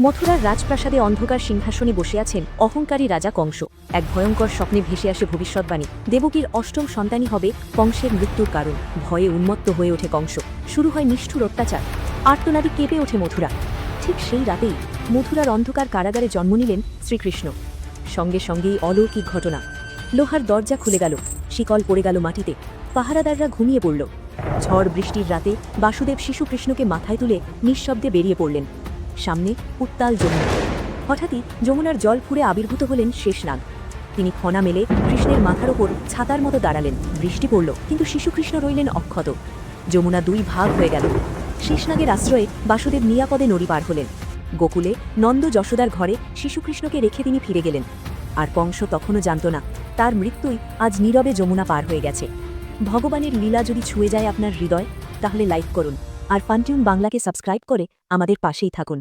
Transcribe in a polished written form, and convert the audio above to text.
মথুরার রাজপ্রাসাদে অন্ধকার সিংহাসনে বসে আছেন অহংকারী রাজা কংস। এক ভয়ঙ্কর স্বপ্নে ভেসে আসে ভবিষ্যৎবাণী, দেবকীর অষ্টম সন্তানই হবে কংসের মৃত্যুর কারণ। ভয়ে উন্মত্ত হয়ে ওঠে কংস, শুরু হয় নিষ্ঠুর অত্যাচার, আর্তনাদী কেঁপে ওঠে মথুরা। ঠিক সেই রাতেই মথুরার অন্ধকার কারাগারে জন্ম নিলেন শ্রীকৃষ্ণ। সঙ্গে সঙ্গেই অলৌকিক ঘটনা, লোহার দরজা খুলে গেল, শিকল পড়ে গেল মাটিতে, পাহারাদাররা ঘুমিয়ে পড়ল। ঝড় বৃষ্টির রাতে বাসুদেব শিশু কৃষ্ণকে মাথায় তুলে নিঃশব্দে বেরিয়ে পড়লেন। সামনে উত্তাল যমুনা। হঠাৎই যমুনার জল ফুঁড়ে আবির্ভূত হলেন শেষনাগ। তিনি ফনা মেলে কৃষ্ণের মাথার ওপর ছাতার মতো দাঁড়ালেন। বৃষ্টি পড়ল, কিন্তু শিশুকৃষ্ণ রইলেন অক্ষত। যমুনা দুই ভাগ হয়ে গেল। শেষনাগের আশ্রয়ে বাসুদেব নিরাপদে নদী পার হলেন। গোকুলে নন্দ যশোদার ঘরে শিশুকৃষ্ণকে রেখে তিনি ফিরে গেলেন। আর কংস তখনও জানত না, তার মৃত্যুই আজ নীরবে যমুনা পার হয়ে গেছে। ভগবানের লীলা যদি ছুঁয়ে যায় আপনার হৃদয়, তাহলে লাইক করুন আর ফানটিউন বাংলাকে সাবস্ক্রাইব করে আমাদের পাশেই থাকুন।